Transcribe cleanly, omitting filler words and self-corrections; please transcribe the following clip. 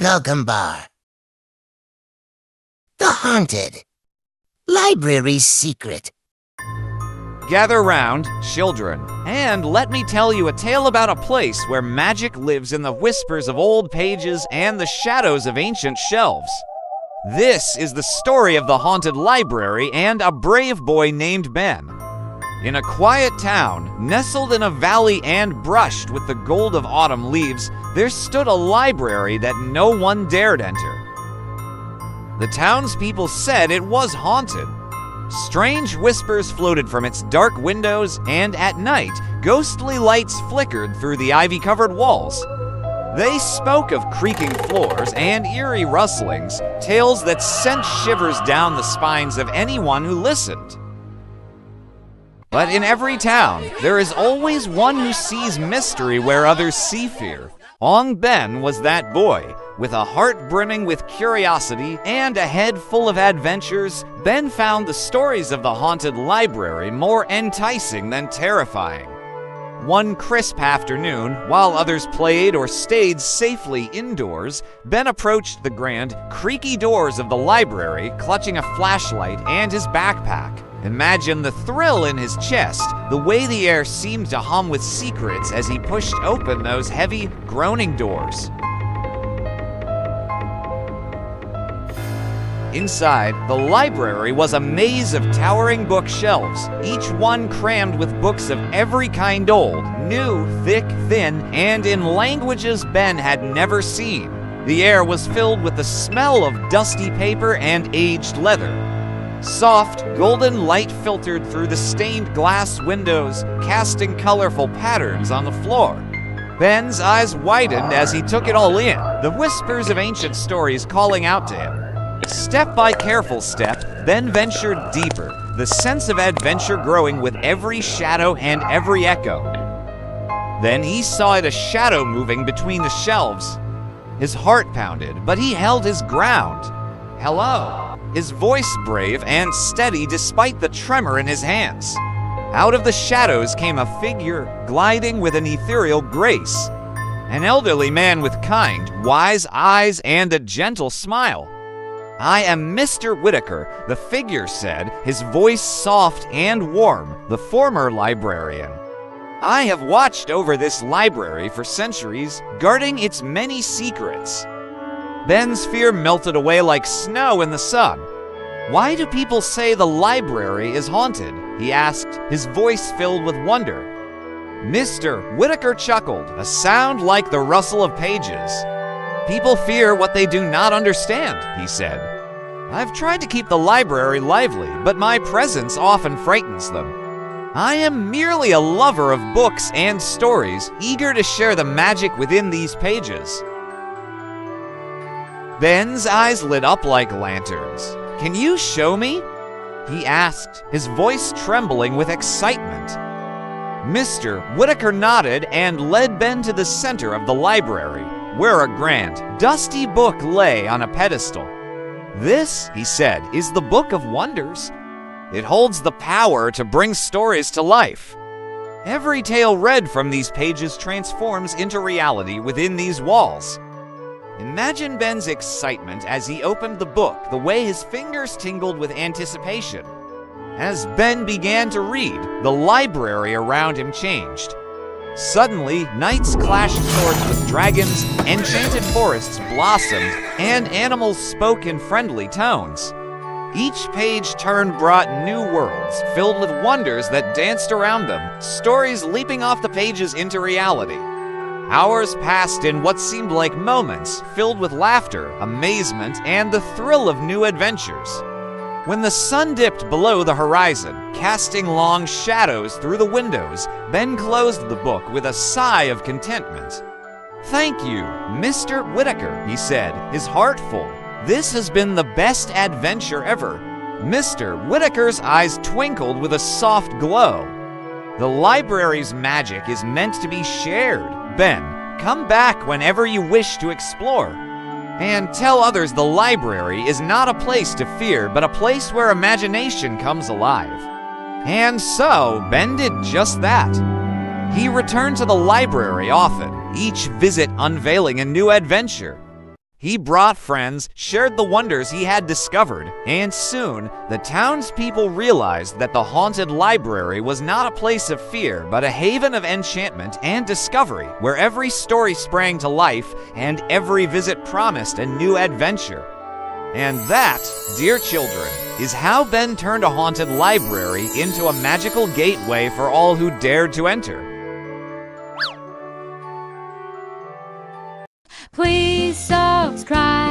Welcome bar. The Haunted. Library's secret. Gather round, children, and let me tell you a tale about a place where magic lives in the whispers of old pages and the shadows of ancient shelves. This is the story of the haunted library and a brave boy named Ben. In a quiet town, nestled in a valley and brushed with the gold of autumn leaves, there stood a library that no one dared enter. The townspeople said it was haunted. Strange whispers floated from its dark windows, and at night, ghostly lights flickered through the ivy-covered walls. They spoke of creaking floors and eerie rustlings, tales that sent shivers down the spines of anyone who listened. But in every town, there is always one who sees mystery where others see fear. Ong Ben was that boy. With a heart brimming with curiosity and a head full of adventures, Ben found the stories of the haunted library more enticing than terrifying. One crisp afternoon, while others played or stayed safely indoors, Ben approached the grand, creaky doors of the library, clutching a flashlight and his backpack. Imagine the thrill in his chest, the way the air seemed to hum with secrets as he pushed open those heavy, groaning doors. Inside, the library was a maze of towering bookshelves, each one crammed with books of every kind old, new, thick, thin, and in languages Ben had never seen. The air was filled with the smell of dusty paper and aged leather. Soft, golden light filtered through the stained glass windows, casting colorful patterns on the floor. Ben's eyes widened as he took it all in, the whispers of ancient stories calling out to him. Step by careful step, Ben ventured deeper, the sense of adventure growing with every shadow and every echo. Then he saw a shadow moving between the shelves. His heart pounded, but he held his ground. Hello. His voice brave and steady despite the tremor in his hands. Out of the shadows came a figure, gliding with an ethereal grace. An elderly man with kind, wise eyes and a gentle smile. "I am Mr. Whitaker," the figure said, his voice soft and warm, the former librarian. "I have watched over this library for centuries, guarding its many secrets." Ben's fear melted away like snow in the sun. "Why do people say the library is haunted?" he asked, his voice filled with wonder. Mr. Whitaker chuckled, a sound like the rustle of pages. "People fear what they do not understand," he said. "I've tried to keep the library lively, but my presence often frightens them. I am merely a lover of books and stories, eager to share the magic within these pages." Ben's eyes lit up like lanterns. "Can you show me?" he asked, his voice trembling with excitement. Mr. Whitaker nodded and led Ben to the center of the library, where a grand, dusty book lay on a pedestal. "This," he said, "is the Book of Wonders. It holds the power to bring stories to life. Every tale read from these pages transforms into reality within these walls." Imagine Ben's excitement as he opened the book, the way his fingers tingled with anticipation. As Ben began to read, the library around him changed. Suddenly, knights clashed swords with dragons, enchanted forests blossomed, and animals spoke in friendly tones. Each page turn brought new worlds, filled with wonders that danced around them, stories leaping off the pages into reality. Hours passed in what seemed like moments, filled with laughter, amazement, and the thrill of new adventures. When the sun dipped below the horizon, casting long shadows through the windows, Ben closed the book with a sigh of contentment. "Thank you, Mr. Whitaker," he said, his heart full. "This has been the best adventure ever." Mr. Whitaker's eyes twinkled with a soft glow. "The library's magic is meant to be shared. Ben, come back whenever you wish to explore. And tell others the library is not a place to fear, but a place where imagination comes alive." And so, Ben did just that. He returned to the library often, each visit unveiling a new adventure. He brought friends, shared the wonders he had discovered, and soon the townspeople realized that the haunted library was not a place of fear, but a haven of enchantment and discovery, where every story sprang to life and every visit promised a new adventure. And that, dear children, is how Ben turned a haunted library into a magical gateway for all who dared to enter. Please subscribe.